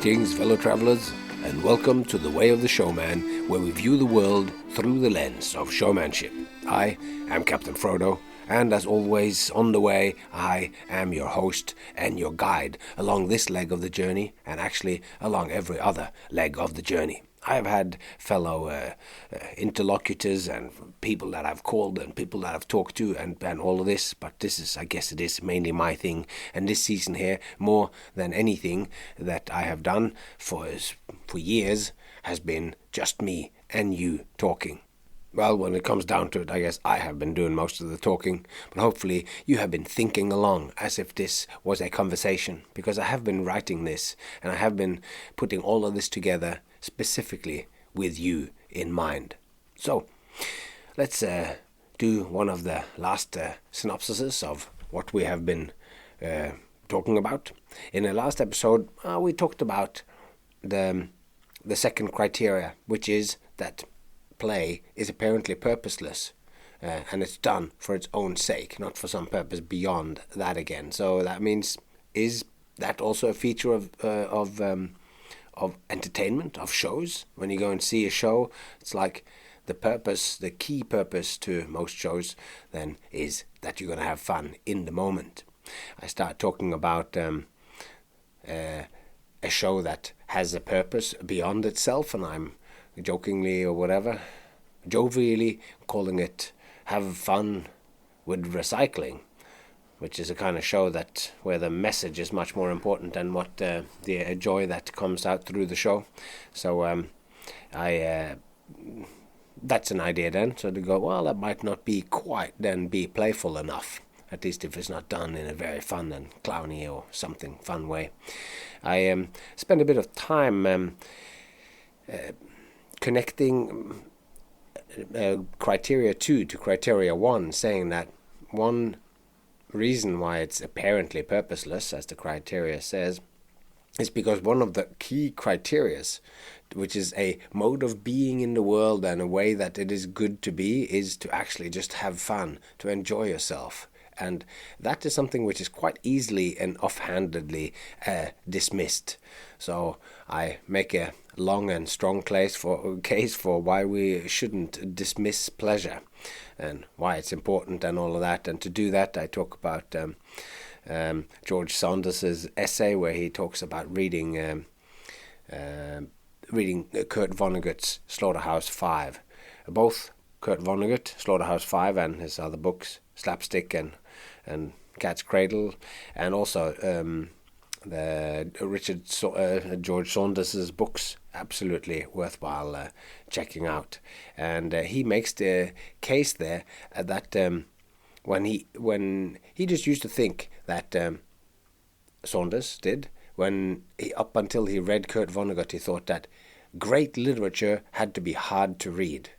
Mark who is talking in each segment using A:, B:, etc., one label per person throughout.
A: Greetings, fellow travelers, and welcome to The Way of the Showman, where we view the world through the lens of showmanship. I am Captain Frodo, and as always, on the way, I am your host and your guide along this leg of the journey, and actually along every other leg of the journey. I have had fellow interlocutors and people that I've called and people that I've talked to and all of this, but this is, I guess it is mainly my thing. And this season here, more than anything that I have done for years, has been just me and you talking. Well, when it comes down to it, I guess I have been doing most of the talking, but hopefully you have been thinking along as if this was a conversation, because I have been writing this and I have been putting all of this together specifically with you in mind. So, let's do one of the last synopsises of what we have been talking about. In the last episode, we talked about the second criteria, which is that play is apparently purposeless, and it's done for its own sake, not for some purpose beyond that again. So that means, is that also a feature of entertainment, of shows? When you go and see a show, it's like the key purpose to most shows then is that you're going to have fun in the moment. I start talking about a show that has a purpose beyond itself, and I'm jokingly or whatever, jovially calling it Have Fun with Recycling, which is a kind of show where the message is much more important than what the joy that comes out through the show. So that's an idea then. So to go, well, that might not be quite then be playful enough, at least if it's not done in a very fun and clowny or something fun way. I spend a bit of time connecting criteria 2 to criteria 1, saying that one reason why it's apparently purposeless, as the criteria says, is because one of the key criterias, which is a mode of being in the world and a way that it is good to be, is to actually just have fun, to enjoy yourself. And that is something which is quite easily and offhandedly dismissed. So I make a long and strong case for why we shouldn't dismiss pleasure and why it's important and all of that. And to do that, I talk about George Saunders's essay where he talks about reading Kurt Vonnegut's Slaughterhouse-Five. Both Kurt Vonnegut, Slaughterhouse-Five, and his other books, Slapstick and Cat's Cradle, and also the George Saunders's books, absolutely worthwhile checking out. And he makes the case there that when he just used to think that Saunders did, up until he read Kurt Vonnegut, he thought that great literature had to be hard to read.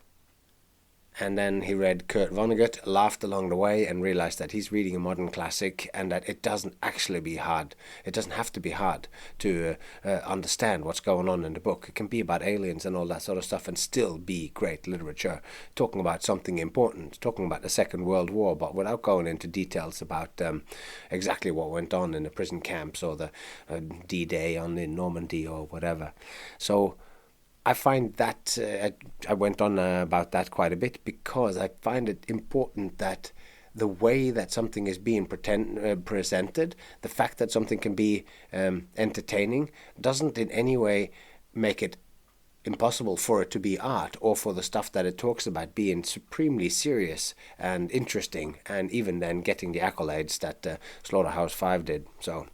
A: And then he read Kurt Vonnegut, laughed along the way, and realized that he's reading a modern classic and that it doesn't actually be hard. It doesn't have to be hard to understand what's going on in the book. It can be about aliens and all that sort of stuff and still be great literature, talking about something important, talking about the Second World War, but without going into details about exactly what went on in the prison camps or the D-Day in Normandy or whatever. So I find that I went on about that quite a bit because I find it important that the way that something is being presented, the fact that something can be entertaining, doesn't in any way make it impossible for it to be art, or for the stuff that it talks about being supremely serious and interesting, and even then getting the accolades that Slaughterhouse-Five did. So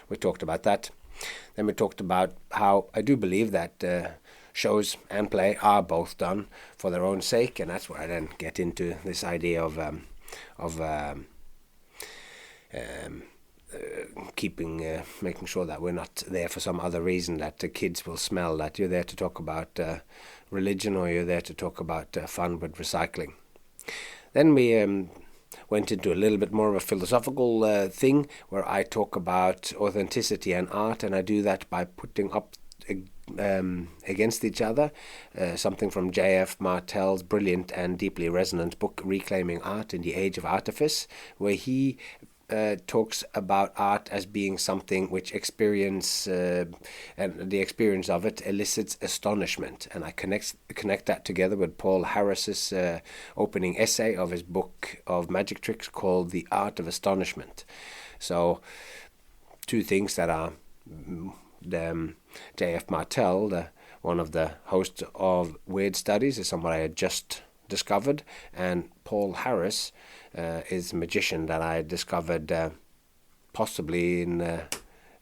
A: we talked about that. Then we talked about how I do believe that shows and play are both done for their own sake, and that's where I then get into this idea of making sure that we're not there for some other reason, that the kids will smell that you're there to talk about religion, or you're there to talk about fun with recycling. Then we went into a little bit more of a philosophical thing where I talk about authenticity and art, and I do that by putting up against each other something from J.F. Martel's brilliant and deeply resonant book Reclaiming Art in the Age of Artifice, where he talks about art as being something which experience and the experience of it elicits astonishment, and I connect that together with Paul Harris's opening essay of his book of magic tricks called The Art of Astonishment. So two things that are J.F. Martel, one of the hosts of Weird Studies, is someone I had just discovered, and Paul Harris is a magician that I discovered possibly in the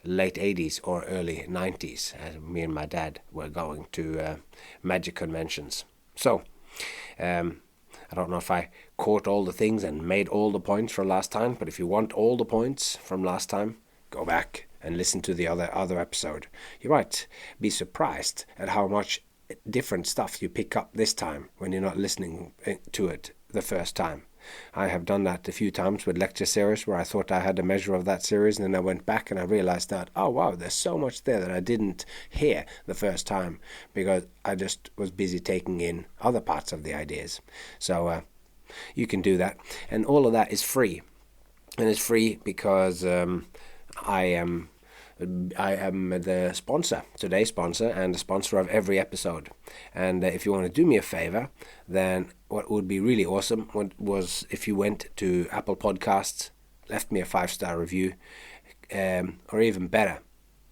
A: late 80s or early 90s, as me and my dad were going to magic conventions. So I don't know if I caught all the things and made all the points from last time, but if you want all the points from last time, go back and listen to the other episode. You might be surprised at how much different stuff you pick up this time when you're not listening to it the first time. I have done that a few times with lecture series where I thought I had a measure of that series, and then I went back and I realized that, oh wow, there's so much there that I didn't hear the first time because I just was busy taking in other parts of the ideas. So you can do that, and all of that is free. And it's free because I am the sponsor, today's sponsor, and the sponsor of every episode. And if you want to do me a favor, then what would be really awesome was if you went to Apple Podcasts, left me a 5-star review, or even better,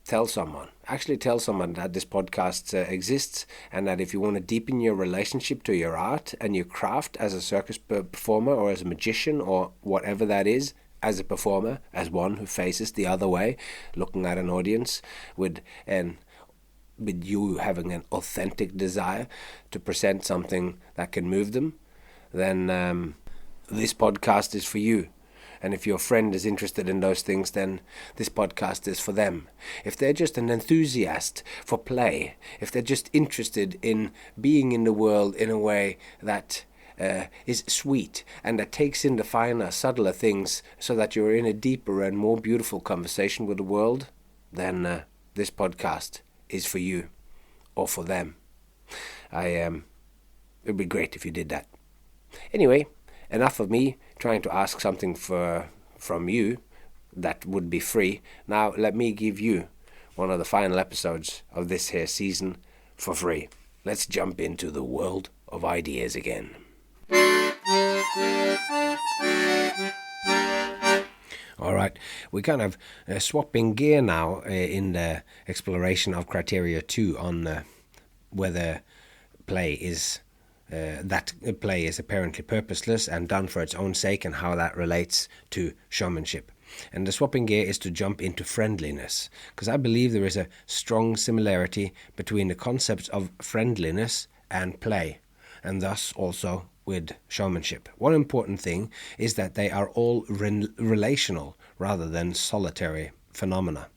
A: tell someone that this podcast exists, and that if you want to deepen your relationship to your art and your craft as a circus performer or as a magician or whatever that is, as a performer, as one who faces the other way, looking at an audience with you having an authentic desire to present something that can move them, then this podcast is for you. And if your friend is interested in those things, then this podcast is for them. If they're just an enthusiast for play, if they're just interested in being in the world in a way that is sweet and that takes in the finer, subtler things so that you're in a deeper and more beautiful conversation with the world, then this podcast is for you or for them. It'd be great if you did that. Anyway, enough of me trying to ask something from you that would be free. Now let me give you one of the final episodes of this here season for free. Let's jump into the world of ideas again. All right, we're kind of swapping gear now in the exploration of criteria 2 on whether play is apparently purposeless and done for its own sake, and how that relates to showmanship. And the swapping gear is to jump into friendliness, because I believe there is a strong similarity between the concepts of friendliness and play, and thus also with showmanship. One important thing is that they are all relational rather than solitary phenomena.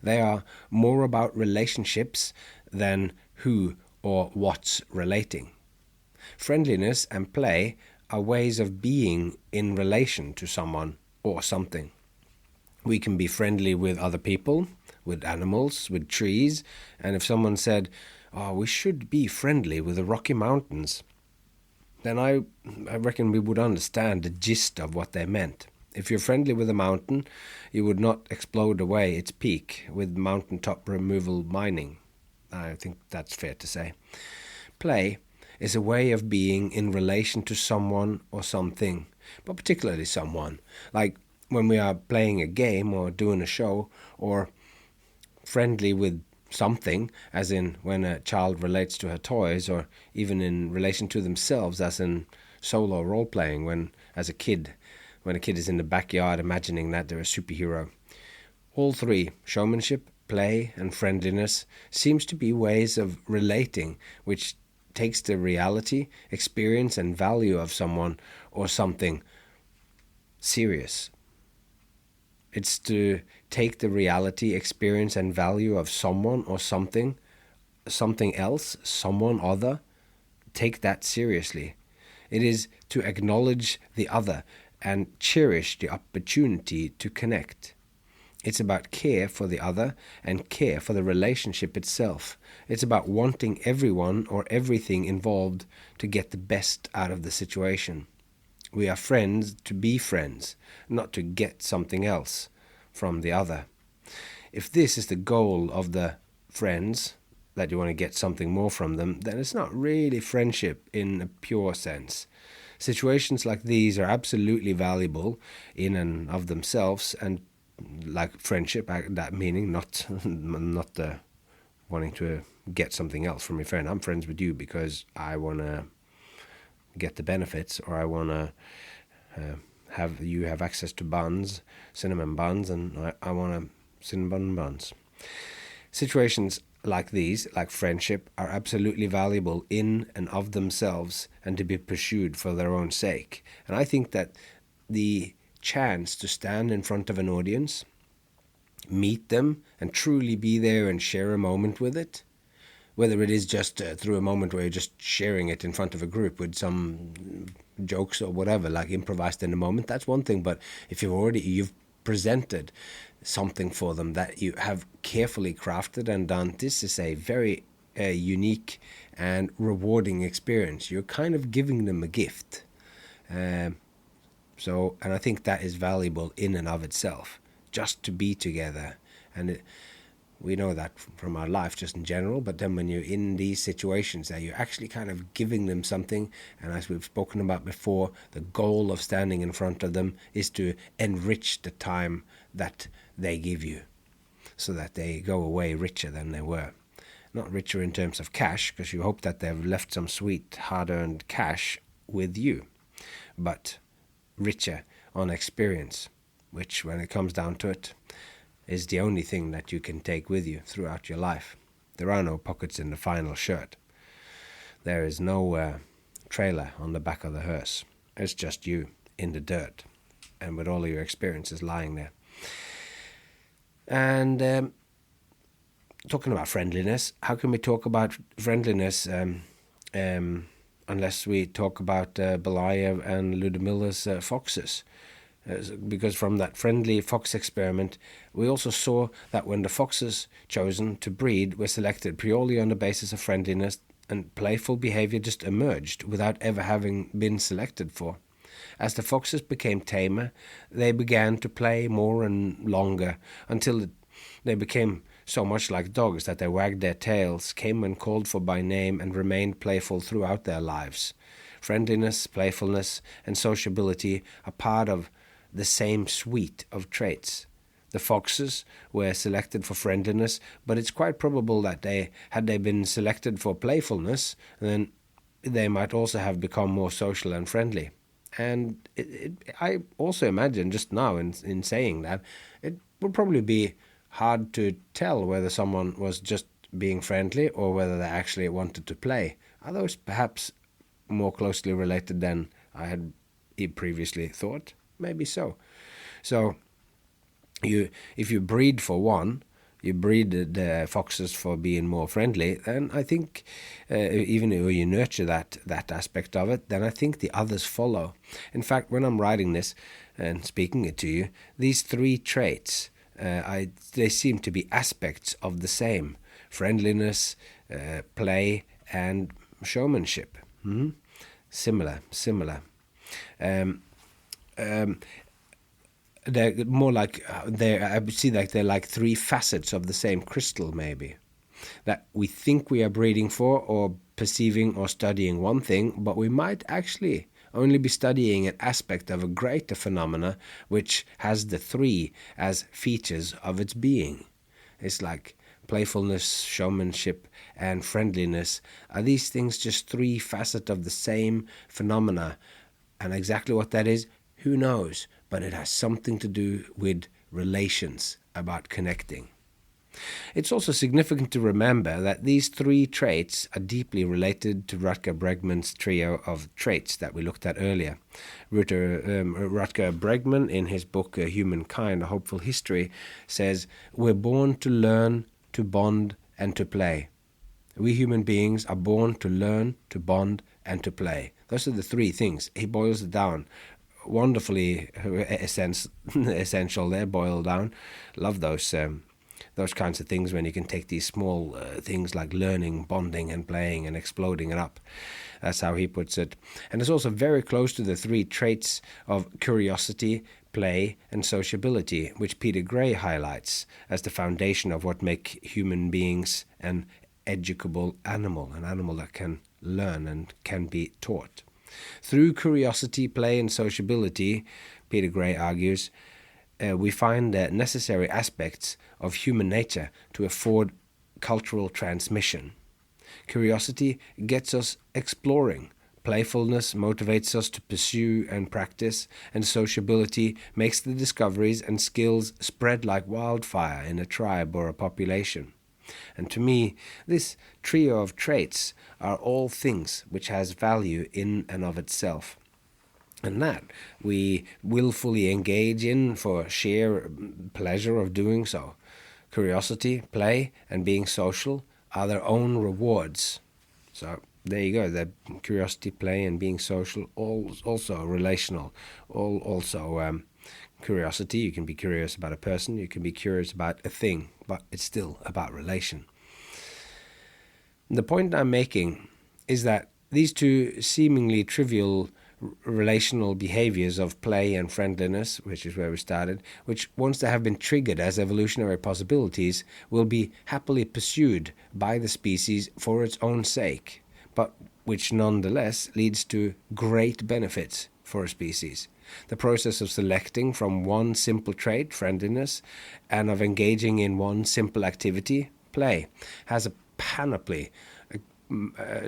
A: They are more about relationships than who or what's relating. Friendliness and play are ways of being in relation to someone or something. We can be friendly with other people, with animals, with trees, and if someone said, "Oh, we should be friendly with the Rocky Mountains," then I reckon we would understand the gist of what they meant. If you're friendly with a mountain, you would not explode away its peak with mountaintop removal mining. I think that's fair to say. Play is a way of being in relation to someone or something, but particularly someone. Like when we are playing a game or doing a show, or friendly with something, as in when a child relates to her toys, or even in relation to themselves, as in solo role-playing when a kid is in the backyard imagining that they're a superhero. All three, showmanship, play, and friendliness, seems to be ways of relating which takes the reality, experience, and value of someone or something serious. It's to take the reality, experience, and value of someone or something else, someone other, take that seriously. It is to acknowledge the other and cherish the opportunity to connect. It's about care for the other and care for the relationship itself. It's about wanting everyone or everything involved to get the best out of the situation. We are friends to be friends, not to get something else from the other. If this is the goal of the friends, that you want to get something more from them, then it's not really friendship in a pure sense. Situations like these are absolutely valuable in and of themselves, and like friendship, that meaning not wanting to get something else from your friend. I'm friends with you because I want to get the benefits, or I want to have access to buns, cinnamon buns, and I want cinnamon buns. Situations like these, like friendship, are absolutely valuable in and of themselves and to be pursued for their own sake. And I think that the chance to stand in front of an audience, meet them, and truly be there and share a moment with it, whether it is just through a moment where you're just sharing it in front of a group with some jokes or whatever, like improvised in the moment, that's one thing. But if you've presented something for them that you have carefully crafted and done, this is a very unique and rewarding experience. You're kind of giving them a gift. And I think that is valuable in and of itself, just to be together. And we know that from our life just in general, but then when you're in these situations that you're actually kind of giving them something, and as we've spoken about before, the goal of standing in front of them is to enrich the time that they give you so that they go away richer than they were. Not richer in terms of cash, because you hope that they've left some sweet hard-earned cash with you, but richer on experience, which when it comes down to it is the only thing that you can take with you throughout your life. There are no pockets in the final shirt. There is no trailer on the back of the hearse. It's just you in the dirt, and with all of your experiences lying there. And talking about friendliness, how can we talk about friendliness unless we talk about Belyaev and Ludmilla's foxes? Because from that friendly fox experiment, we also saw that when the foxes chosen to breed were selected purely on the basis of friendliness, and playful behavior just emerged without ever having been selected for. As the foxes became tamer, they began to play more and longer until they became so much like dogs that they wagged their tails, came when called for by name, and remained playful throughout their lives. Friendliness, playfulness, and sociability are part of the same suite of traits. The foxes were selected for friendliness, but it's quite probable that had they been selected for playfulness, then they might also have become more social and friendly. And I also imagine just now in saying that, it would probably be hard to tell whether someone was just being friendly or whether they actually wanted to play. Are those perhaps more closely related than I had previously thought? Maybe so. So if you breed for one, you breed the foxes for being more friendly, then I think even if you nurture that aspect of it, then I think the others follow. In fact, when I'm writing this and speaking it to you, these three traits, they seem to be aspects of the same: friendliness, play, and showmanship. Similar. They're more like I see like they're like three facets of the same crystal, maybe, that we think we are breeding for or perceiving or studying one thing, but we might actually only be studying an aspect of a greater phenomena which has the three as features of its being. It's like playfulness, showmanship, and friendliness. Are these things just three facets of the same phenomena? And exactly what that is, who knows? But it has something to do with relations, about connecting. It's also significant to remember that these three traits are deeply related to Rutger Bregman's trio of traits that we looked at earlier. Rutger Bregman, in his book Humankind, A Hopeful History, says, "We're born to learn, to bond, and to play." We human beings are born to learn, to bond, and to play. Those are the three things. He boils it down. Wonderfully essential there, boiled down. Love those those kinds of things when you can take these small things like learning, bonding and playing and exploding it up. That's how he puts it. And it's also very close to the three traits of curiosity, play and sociability, which Peter Gray highlights as the foundation of what make human beings an educable animal, an animal that can learn and can be taught. Through curiosity, play and sociability, Peter Gray argues, we find the necessary aspects of human nature to afford cultural transmission. Curiosity gets us exploring. Playfulness motivates us to pursue and practice, and sociability makes the discoveries and skills spread like wildfire in a tribe or a population. And to me, this trio of traits are all things which has value in and of itself, and that we willfully engage in for sheer pleasure of doing so. Curiosity, play, and being social are their own rewards. So there you go. The curiosity, play, and being social, also relational. Also curiosity. You can be curious about a person. You can be curious about a thing, but it's still about relation. The point I'm making is that these two seemingly trivial relational behaviors of play and friendliness, which is where we started, which once they have been triggered as evolutionary possibilities, will be happily pursued by the species for its own sake, but which nonetheless leads to great benefits for a species. The process of selecting from one simple trait, friendliness, and of engaging in one simple activity, play, has a panoply,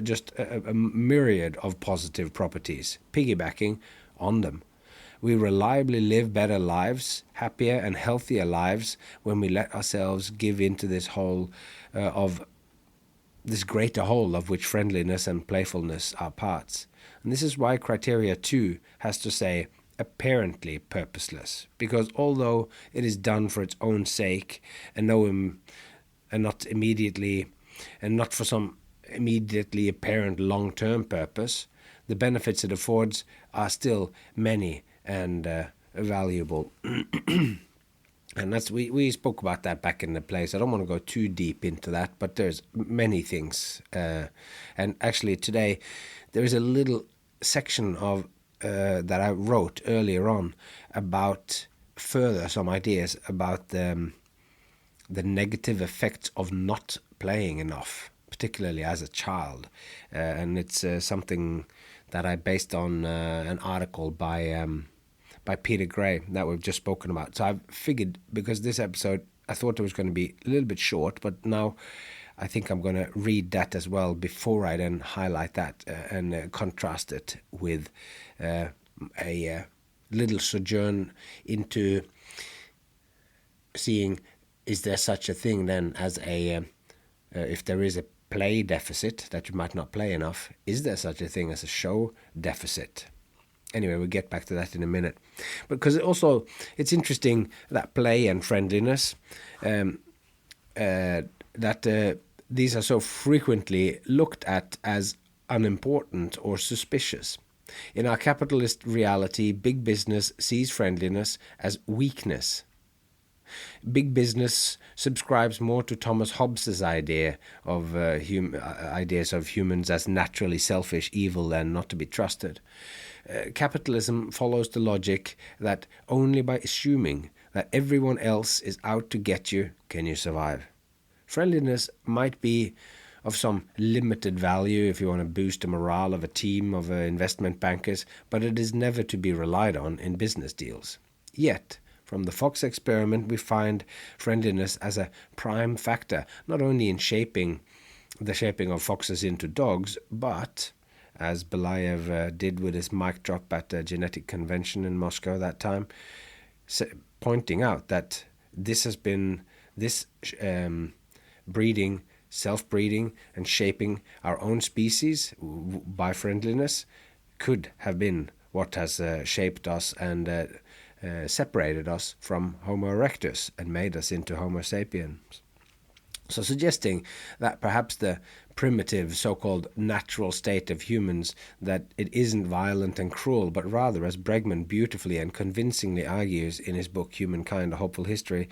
A: just a myriad of positive properties, piggybacking on them. We reliably live better lives, happier and healthier lives, when we let ourselves give into this whole of this greater whole of which friendliness and playfulness are parts. And this is why criteria 2 has to say apparently purposeless, because although it is done for its own sake and not immediately, and not for some immediately apparent long-term purpose, the benefits it affords are still many and valuable. And that's we spoke about that back in the place. I don't want to go too deep into that, but there's many things. And actually today there is a little section of that I wrote earlier on about further some ideas about the negative effects of not playing enough, particularly as a child. And it's something that I based on an article by Peter Gray that we've just spoken about. So I've figured, because this episode I thought it was going to be a little bit short, but now I think I'm going to read that as well before I then highlight that and contrast it with a little sojourn into seeing, is there such a thing then as if there is a play deficit, that you might not play enough, is there such a thing as a show deficit? Anyway, we'll get back to that in a minute. Because also, it's interesting that play and friendliness, that these are so frequently looked at as unimportant or suspicious. In our capitalist reality, big business sees friendliness as weakness. Big business subscribes more to Thomas Hobbes's idea of ideas of humans as naturally selfish, evil, and not to be trusted. Capitalism follows the logic that only by assuming that everyone else is out to get you can you survive. Friendliness might be of some limited value if you want to boost the morale of a team of investment bankers, but it is never to be relied on in business deals. Yet, from the Fox experiment, we find friendliness as a prime factor, not only in the shaping of foxes into dogs, but, as Belyaev did with his mic drop at the genetic convention in Moscow that time, pointing out that this breeding, self-breeding, and shaping our own species by friendliness could have been what has shaped us and separated us from Homo erectus and made us into Homo sapiens. So suggesting that perhaps the primitive so-called natural state of humans, that it isn't violent and cruel, but rather, as Bregman beautifully and convincingly argues in his book Humankind, A Hopeful History,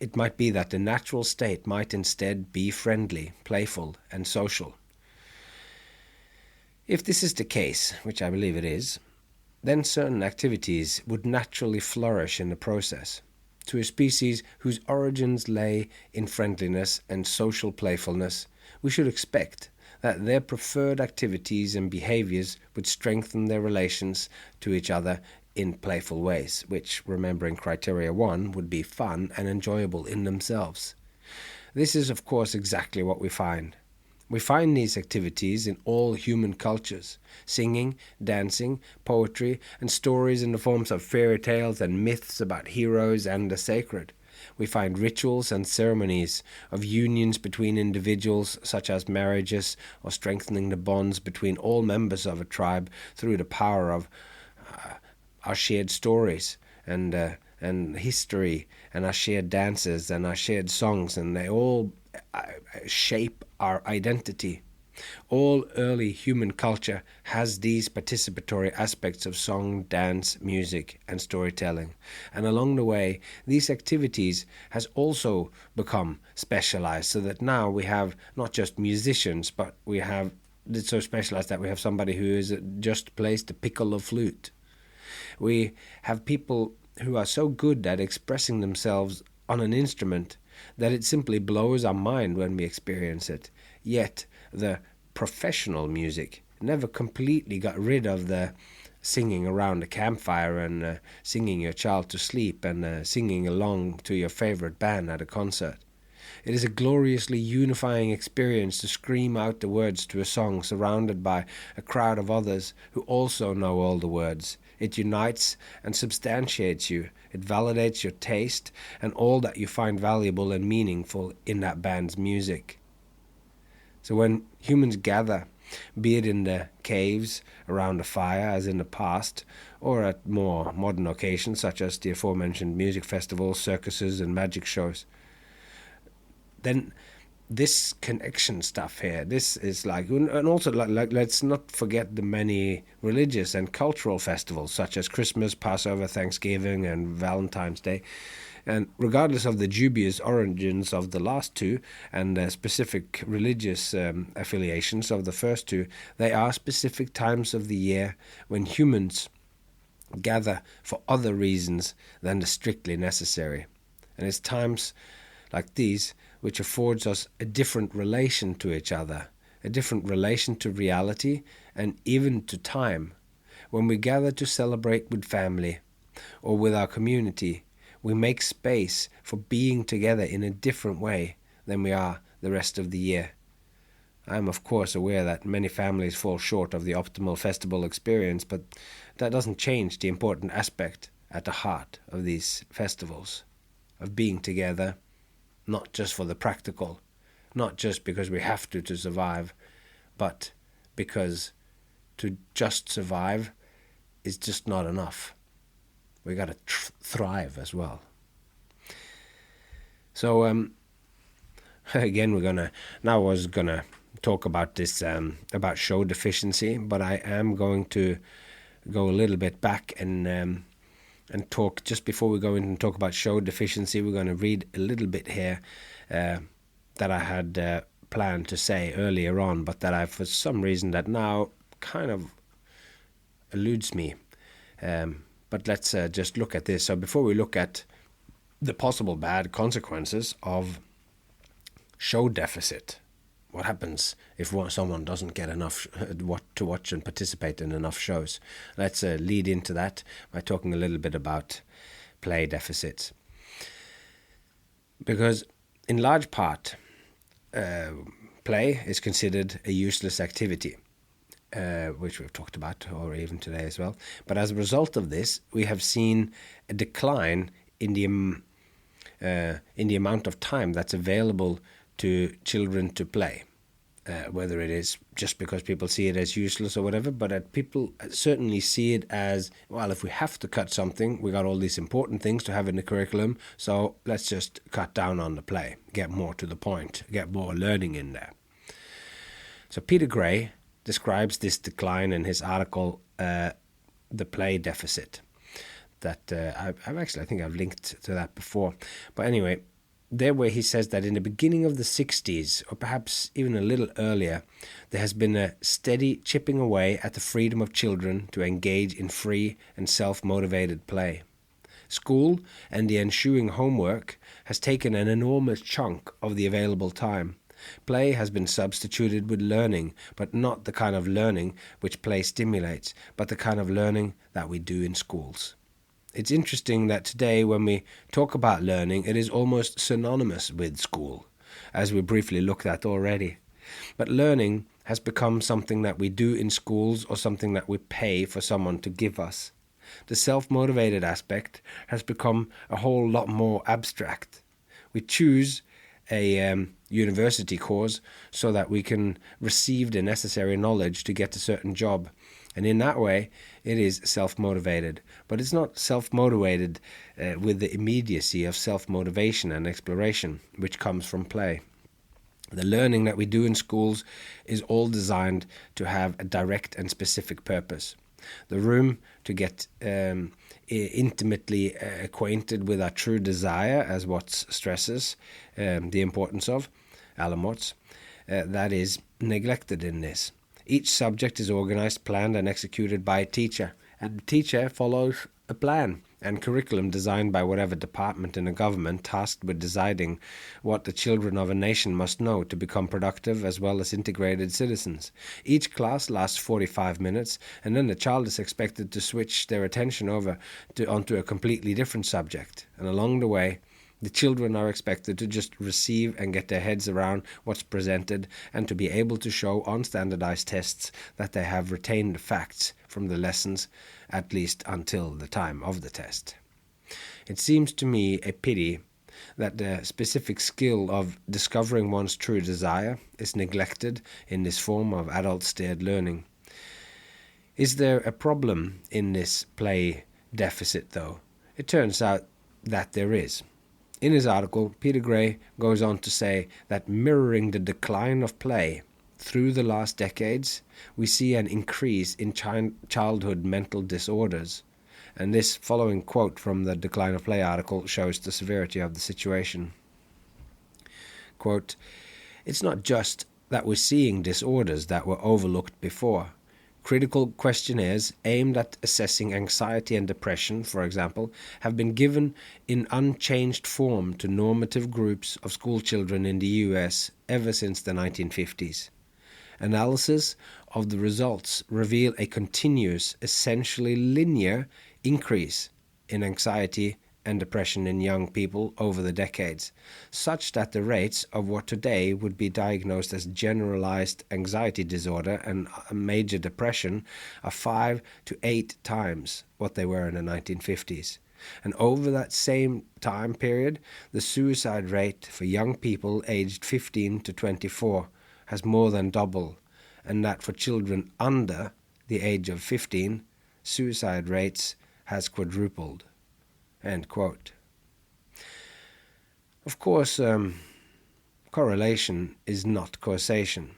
A: it might be that the natural state might instead be friendly, playful, and social. If this is the case, which I believe it is, then certain activities would naturally flourish in the process. To a species whose origins lay in friendliness and social playfulness, we should expect that their preferred activities and behaviors would strengthen their relations to each other in playful ways, which, remembering criteria 1, would be fun and enjoyable in themselves. This is, of course, exactly what we find. We find these activities in all human cultures: singing, dancing, poetry, and stories in the forms of fairy tales and myths about heroes and the sacred. We find rituals and ceremonies of unions between individuals, such as marriages, or strengthening the bonds between all members of a tribe through the power of our shared stories and history, and our shared dances and our shared songs, and they all shape our identity. All early human culture has these participatory aspects of song, dance, music, and storytelling. And along the way, these activities has also become specialized, so that now we have not just musicians, but we have it's so specialized that we have somebody who is just plays the piccolo flute. We have people who are so good at expressing themselves on an instrument that it simply blows our mind when we experience it. Yet the professional music never completely got rid of the singing around a campfire and singing your child to sleep and singing along to your favorite band at a concert. It is a gloriously unifying experience to scream out the words to a song surrounded by a crowd of others who also know all the words. It unites and substantiates you. It validates your taste and all that you find valuable and meaningful in that band's music. So when humans gather, be it in the caves around a fire as in the past, or at more modern occasions such as the aforementioned music festivals, circuses, and magic shows, then this connection stuff here, this is like, and also like let's not forget the many religious and cultural festivals such as Christmas, Passover, Thanksgiving, and Valentine's Day. And regardless of the dubious origins of the last two and the specific religious affiliations of the first two, they are specific times of the year when humans gather for other reasons than the strictly necessary. And it's times like these which affords us a different relation to each other, a different relation to reality and even to time. When we gather to celebrate with family or with our community, we make space for being together in a different way than we are the rest of the year. I am of course aware that many families fall short of the optimal festival experience, but that doesn't change the important aspect at the heart of these festivals, of being together, not just for the practical, not just because we have to survive, but because to just survive is just not enough. We got to thrive as well. So again, I was gonna talk about this about show deficiency, but I am going to go a little bit back and talk, just before we go in and talk about show deficiency, we're going to read a little bit here that I had planned to say earlier on, but that I, for some reason, that now kind of eludes me. But let's just look at this. So before we look at the possible bad consequences of show deficit, what happens if someone doesn't get enough to watch and participate in enough shows? Let's lead into that by talking a little bit about play deficits. Because in large part, play is considered a useless activity, which we've talked about, or even today as well. But as a result of this, we have seen a decline in the amount of time that's available to children to play, whether it is just because people see it as useless or whatever, but people certainly see it as, well, if we have to cut something, we got all these important things to have in the curriculum, so let's just cut down on the play, get more to the point, get more learning in there. So Peter Gray describes this decline in his article, The Play Deficit, that I think I've linked to that before. But anyway, there where he says that in the beginning of the 60s, or perhaps even a little earlier, there has been a steady chipping away at the freedom of children to engage in free and self-motivated play. School and the ensuing homework has taken an enormous chunk of the available time. Play has been substituted with learning, but not the kind of learning which play stimulates, but the kind of learning that we do in schools. It's interesting that today when we talk about learning, it is almost synonymous with school, as we briefly looked at already. But learning has become something that we do in schools or something that we pay for someone to give us. The self-motivated aspect has become a whole lot more abstract. We choose a university course so that we can receive the necessary knowledge to get a certain job. And in that way, it is self-motivated. But it's not self-motivated with the immediacy of self-motivation and exploration, which comes from play. The learning that we do in schools is all designed to have a direct and specific purpose. The room to get intimately acquainted with our true desire, as Watts stresses the importance of, Alan Watts, that is neglected in this. Each subject is organized, planned, and executed by a teacher, and the teacher follows a plan and curriculum designed by whatever department in a government tasked with deciding what the children of a nation must know to become productive as well as integrated citizens. Each class lasts 45 minutes, and then the child is expected to switch their attention over onto a completely different subject. And along the way, the children are expected to just receive and get their heads around what's presented and to be able to show on standardized tests that they have retained the facts from the lessons, at least until the time of the test. It seems to me a pity that the specific skill of discovering one's true desire is neglected in this form of adult-steered learning. Is there a problem in this play deficit, though? It turns out that there is. In his article, Peter Gray goes on to say that mirroring the decline of play through the last decades, we see an increase in childhood mental disorders. And this following quote from the Decline of Play article shows the severity of the situation. Quote, "It's not just that we're seeing disorders that were overlooked before. Critical questionnaires aimed at assessing anxiety and depression, for example, have been given in unchanged form to normative groups of school children in the US ever since the 1950s. Analysis of the results reveal a continuous, essentially linear increase in anxiety and depression in young people over the decades, such that the rates of what today would be diagnosed as generalized anxiety disorder and major depression are 5 to 8 times what they were in the 1950s. And over that same time period, the suicide rate for young people aged 15 to 24 has more than doubled, and that for children under the age of 15, suicide rates has quadrupled." End quote. Of course, correlation is not causation.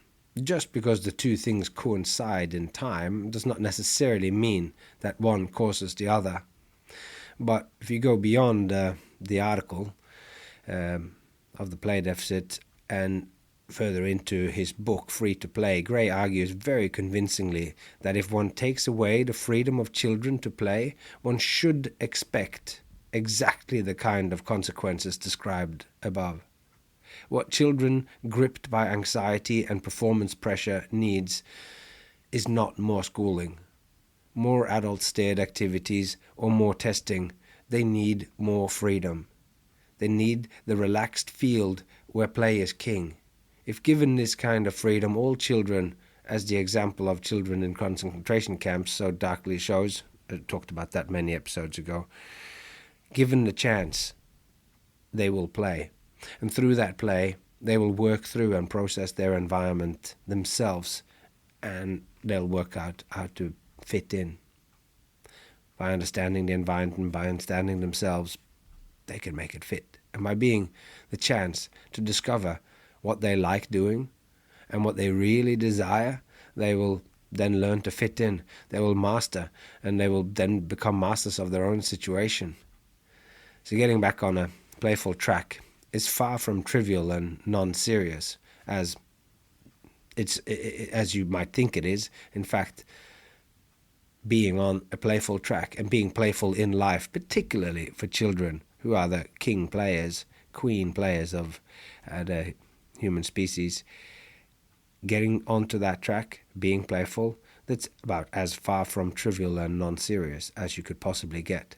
A: Just because the two things coincide in time does not necessarily mean that one causes the other. But if you go beyond the article of the play deficit and further into his book, Free to Play, Gray argues very convincingly that if one takes away the freedom of children to play, one should expect exactly the kind of consequences described above. What children gripped by anxiety and performance pressure needs is not more schooling, more adult-steered activities, or more testing. They need more freedom. They need the relaxed field where play is king. If given this kind of freedom, all children, as the example of children in concentration camps so darkly shows, I talked about that many episodes ago, given the chance, they will play. And through that play, they will work through and process their environment themselves, and they'll work out how to fit in. By understanding the environment, by understanding themselves, they can make it fit. And by being the chance to discover what they like doing and what they really desire, they will then learn to fit in. They will master, and they will then become masters of their own situation. So getting back on a playful track, is far from trivial and non-serious as as you might think it is. In fact, being on a playful track and being playful in life, particularly for children who are the king players, queen players of the human species, getting onto that track, being playful, that's about as far from trivial and non-serious as you could possibly get.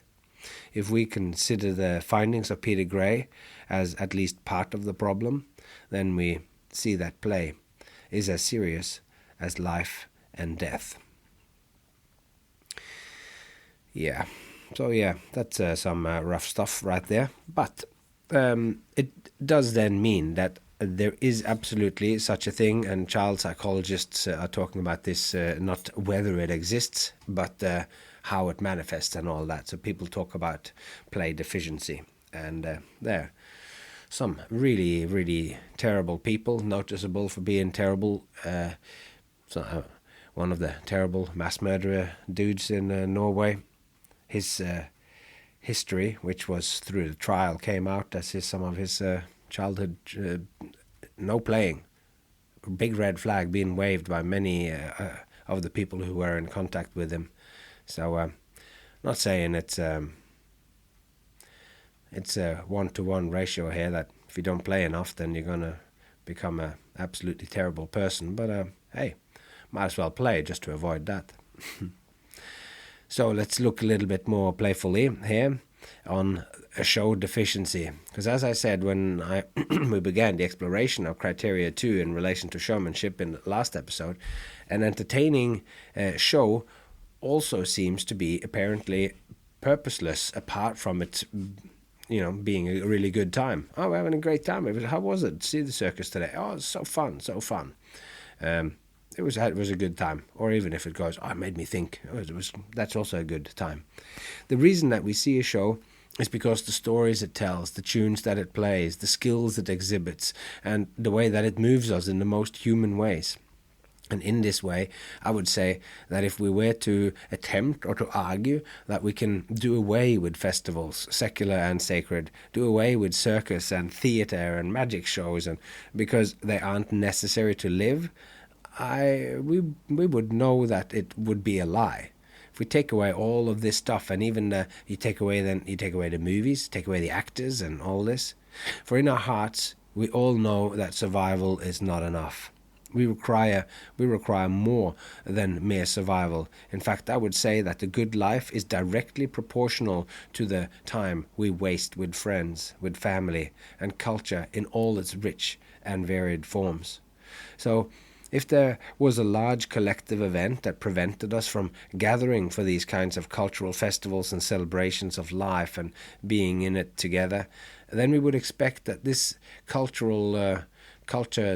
A: If we consider the findings of Peter Gray as at least part of the problem, then we see that play is as serious as life and death. Yeah, so yeah, that's some rough stuff right there. But it does then mean that there is absolutely such a thing, and child psychologists are talking about this, not whether it exists, but how it manifests and all that. So people talk about play deficiency, and there some really, really terrible people, noticeable for being terrible. One of the terrible mass murderer dudes in Norway, his history, which was through the trial, came out as some of his childhood no playing. Big red flag being waved by many of the people who were in contact with him. So not saying it's a 1-to-1 ratio here, that if you don't play enough then you're going to become an absolutely terrible person. But hey, might as well play just to avoid that. So let's look a little bit more playfully here on a show deficiency. Because as I said when we began the exploration of criteria 2 in relation to showmanship in the last episode, an entertaining show also seems to be apparently purposeless apart from its being a really good time. Oh, we're having a great time. How was it? See the circus today? Oh, it's so fun. It was a good time. Or even if it goes, oh, it made me think. That's also a good time. The reason that we see a show is because the stories it tells, the tunes that it plays, the skills it exhibits, and the way that it moves us in the most human ways. And in this way, I would say that if we were to attempt or to argue that we can do away with festivals, secular and sacred, do away with circus and theater and magic shows, and because they aren't necessary to live, we would know that it would be a lie. If we take away all of this stuff, and even you take away the movies, take away the actors and all this, for in our hearts we all know that survival is not enough. We require more than mere survival. In fact, I would say that the good life is directly proportional to the time we waste with friends, with family, and culture in all its rich and varied forms. So, if there was a large collective event that prevented us from gathering for these kinds of cultural festivals and celebrations of life and being in it together, then we would expect that this culture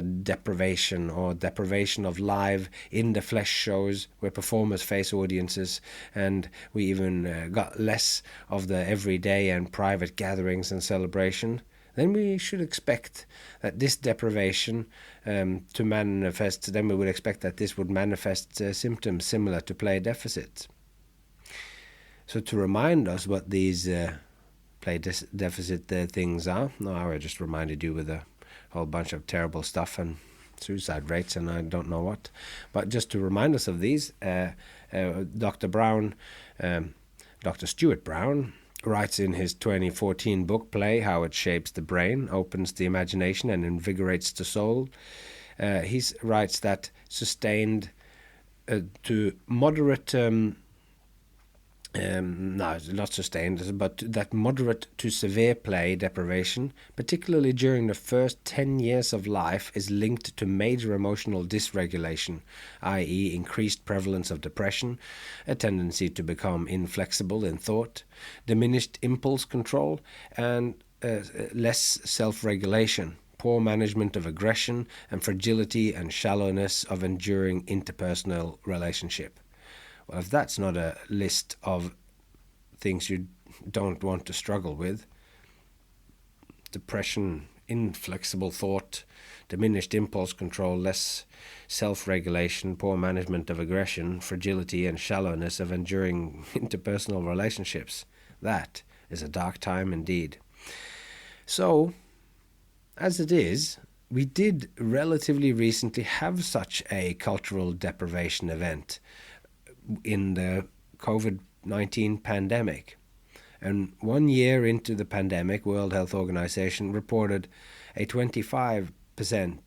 A: deprivation or deprivation of live in the flesh shows where performers face audiences, and we even got less of the everyday and private gatherings and celebration, then we should expect that this deprivation to manifest, then we would expect that this would manifest symptoms similar to play deficits. So to remind us what these play deficit things are, I just reminded you with a whole bunch of terrible stuff and suicide rates and I don't know what. But just to remind us of these, Dr. Stuart Brown, writes in his 2014 book, Play, How It Shapes the Brain, Opens the Imagination and Invigorates the Soul. He writes that sustained to moderate... no, not sustained, but that moderate to severe play deprivation, particularly during the first 10 years of life, is linked to major emotional dysregulation, i.e. increased prevalence of depression, a tendency to become inflexible in thought, diminished impulse control, and less self-regulation, poor management of aggression, and fragility and shallowness of enduring interpersonal relationship. Well, if that's not a list of things you don't want to struggle with, depression, inflexible thought, diminished impulse control, less self-regulation, poor management of aggression, fragility and shallowness of enduring interpersonal relationships, that is a dark time indeed. So, As it is, we did relatively recently have such a cultural deprivation event in the COVID-19 pandemic. And 1 year into the pandemic, World Health Organization reported a 25%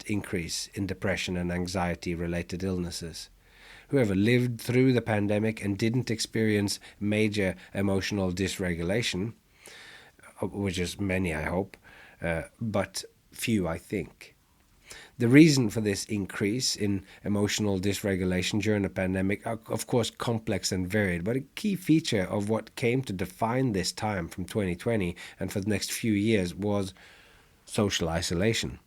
A: increase in depression and anxiety-related illnesses. Whoever lived through the pandemic and didn't experience major emotional dysregulation, which is many, I hope, but few, I think. The reason for this increase in emotional dysregulation during the pandemic are, of course, complex and varied, but a key feature of what came to define this time from 2020 and for the next few years was social isolation.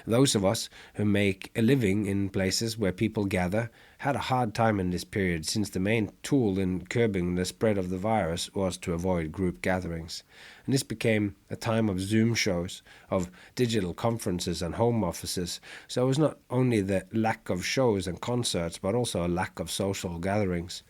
A: Those of us who make a living in places where people gather had a hard time in this period, since the main tool in curbing the spread of the virus was to avoid group gatherings. And this became a time of Zoom shows, of digital conferences and home offices. So it was not only the lack of shows and concerts, but also a lack of social gatherings.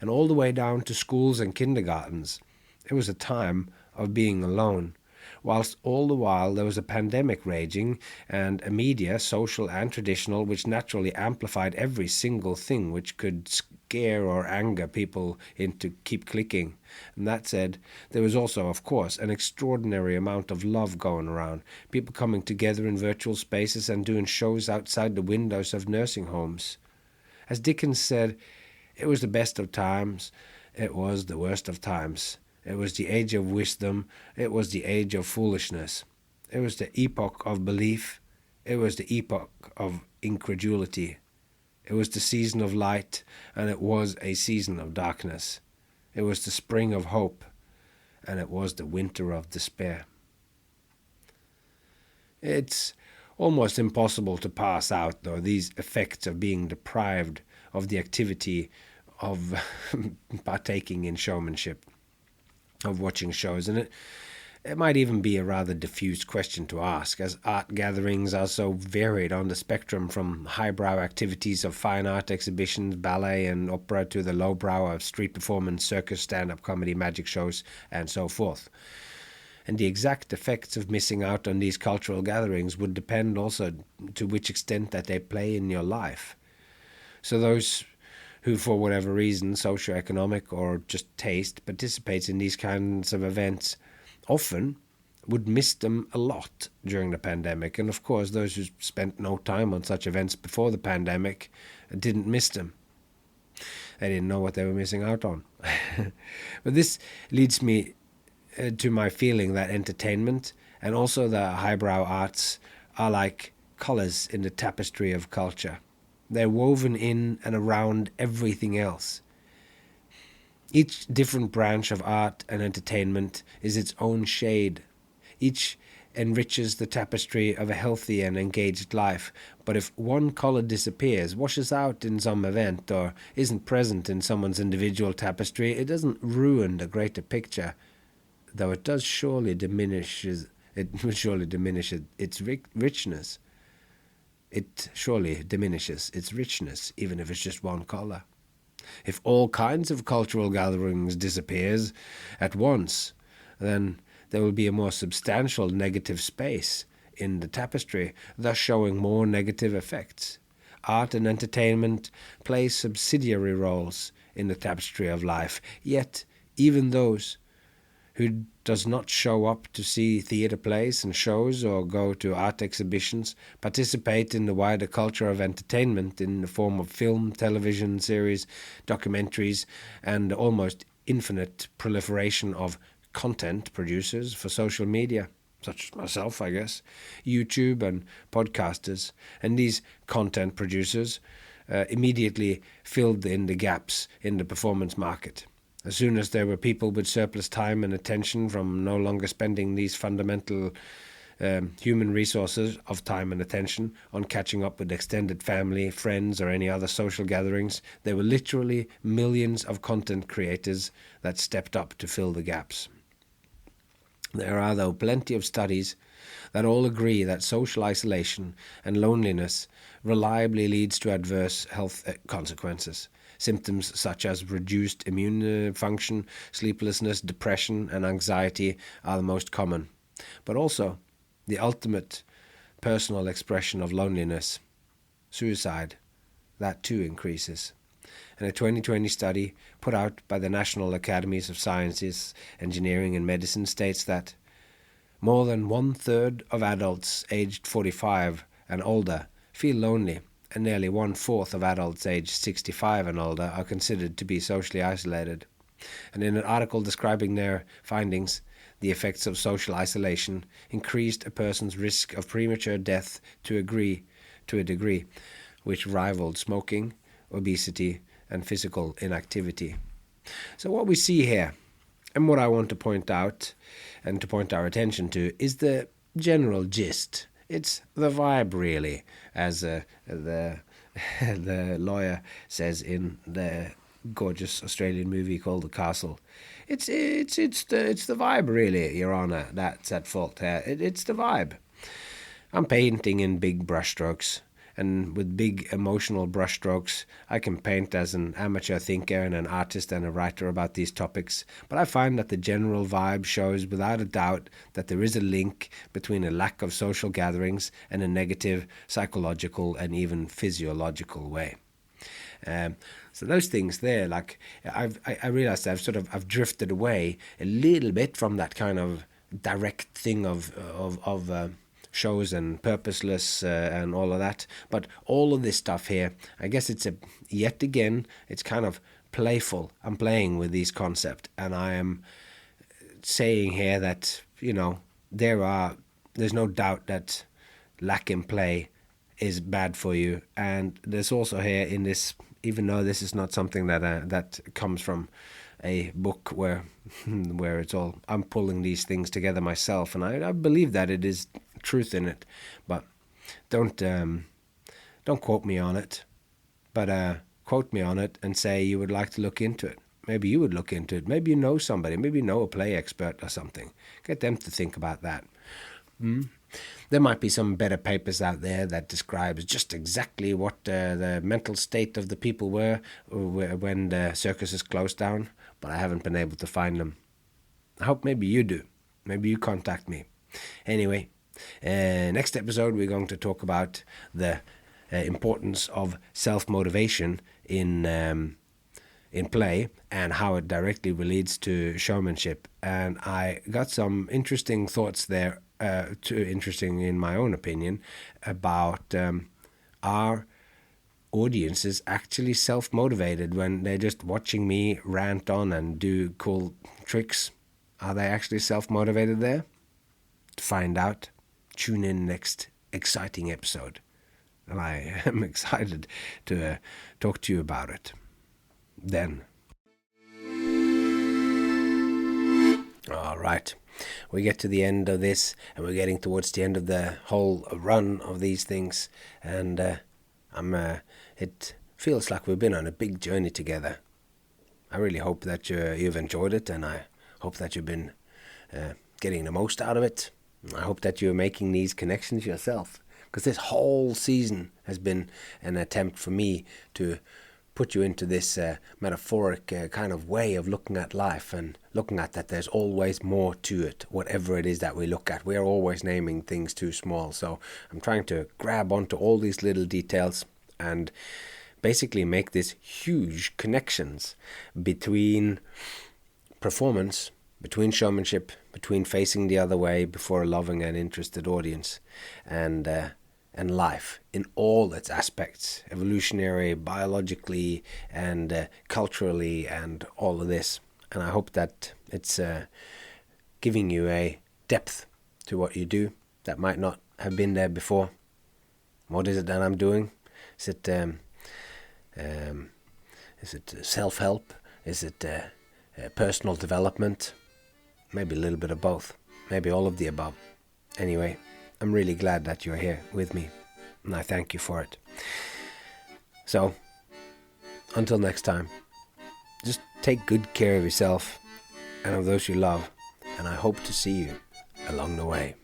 A: And all the way down to schools and kindergartens, it was a time of being alone. Whilst all the while there was a pandemic raging and a media, social and traditional, which naturally amplified every single thing which could scare or anger people into keep clicking. And that said, there was also, of course, an extraordinary amount of love going around, people coming together in virtual spaces and doing shows outside the windows of nursing homes. As Dickens said, it was the best of times, it was the worst of times. It was the age of wisdom, it was the age of foolishness. It was the epoch of belief, it was the epoch of incredulity. It was the season of light, and it was a season of darkness. It was the spring of hope, and it was the winter of despair. It's almost impossible to pass out, though, these effects of being deprived of the activity of partaking in showmanship, of watching shows, and it might even be a rather diffuse question to ask, as art gatherings are so varied on the spectrum, from highbrow activities of fine art exhibitions, ballet and opera, to the lowbrow of street performance, circus, stand-up comedy, magic shows, and so forth. And the exact effects of missing out on these cultural gatherings would depend also to which extent that they play in your life. So those who, for whatever reason, socioeconomic or just taste, participates in these kinds of events, often would miss them a lot during the pandemic. And of course, those who spent no time on such events before the pandemic didn't miss them. They didn't know what they were missing out on. But this leads me to my feeling that entertainment and also the highbrow arts are like colors in the tapestry of culture. They're woven in and around everything else. Each different branch of art and entertainment is its own shade. Each enriches the tapestry of a healthy and engaged life. But if one color disappears, washes out in some event, or isn't present in someone's individual tapestry, it doesn't ruin the greater picture, though it does surely diminishes its richness. It surely diminishes its richness, even if it's just one color. If all kinds of cultural gatherings disappears at once, then there will be a more substantial negative space in the tapestry, thus showing more negative effects. Art and entertainment play subsidiary roles in the tapestry of life, yet even those who does not show up to see theatre plays and shows or go to art exhibitions participate in the wider culture of entertainment in the form of film, television series, documentaries, and almost infinite proliferation of content producers for social media, such as myself, I guess, YouTube and podcasters. And these content producers immediately filled in the gaps in the performance market. As soon as there were people with surplus time and attention from no longer spending these fundamental human resources of time and attention on catching up with extended family, friends, or any other social gatherings, there were literally millions of content creators that stepped up to fill the gaps. There are, though, plenty of studies that all agree that social isolation and loneliness reliably leads to adverse health consequences. Symptoms such as reduced immune function, sleeplessness, depression, and anxiety are the most common. But also, the ultimate personal expression of loneliness. Suicide, that too increases. And a 2020 study put out by the National Academies of Sciences, Engineering and Medicine states that more than 1/3 of adults aged 45 and older feel lonely, and nearly 1/4 of adults aged 65 and older are considered to be socially isolated. And in an article describing their findings, the effects of social isolation increased a person's risk of premature death to a degree which rivaled smoking, obesity, and physical inactivity. So what we see here, and what I want to point out and to point our attention to, is the general gist. It's the vibe, really, as the lawyer says in the gorgeous Australian movie called The Castle. It's the vibe, really, Your Honour, that's at fault here. It's the vibe. I'm painting in big brushstrokes, and with big emotional brushstrokes, I can paint as an amateur thinker and an artist and a writer about these topics, but I find that the general vibe shows without a doubt that there is a link between a lack of social gatherings and a negative psychological and even physiological way. So those things there, like I realized I've drifted away a little bit from that kind of direct thing of shows and purposeless and all of that. But all of this stuff here, I guess it's yet again, it's kind of playful. I'm playing with these concepts, and I am saying here that, there's no doubt that lack in play is bad for you. And there's also here in this, even though this is not something that comes from a book where it's all, I'm pulling these things together myself, and I believe that it is truth in it, but don't quote me on it, but quote me on it and say you would like to look into it. Maybe you would look into it. Maybe you know somebody. Maybe you know a play expert or something. Get them to think about that. There might be some better papers out there that describes just exactly what the mental state of the people were when the circuses closed down, but I haven't been able to find them. I hope maybe you do. Maybe you contact me. Anyway, next episode we're going to talk about the importance of self-motivation in play and how it directly relates to showmanship. And I got some interesting thoughts there, interesting in my own opinion, about are audiences actually self-motivated when they're just watching me rant on and do cool tricks? Are they actually self-motivated there? To find out, tune in next exciting episode. And I am excited to talk to you about it then. All right. We get to the end of this, and we're getting towards the end of the whole run of these things, and it feels like we've been on a big journey together. I really hope that you've enjoyed it, and I hope that you've been getting the most out of it. I hope that you're making these connections yourself, because this whole season has been an attempt for me to put you into this metaphoric kind of way of looking at life, and looking at that there's always more to it, whatever it is that we look at. We are always naming things too small, so I'm trying to grab onto all these little details and basically make these huge connections between performance, between showmanship, between facing the other way before a loving and interested audience, and life in all its aspects, evolutionary, biologically, and culturally, and all of this. And I hope that it's giving you a depth to what you do that might not have been there before. What is it that I'm doing? Is it self-help? Is it personal development? Maybe a little bit of both. Maybe all of the above. Anyway, I'm really glad that you're here with me, and I thank you for it. So, until next time, just take good care of yourself and of those you love, and I hope to see you along the way.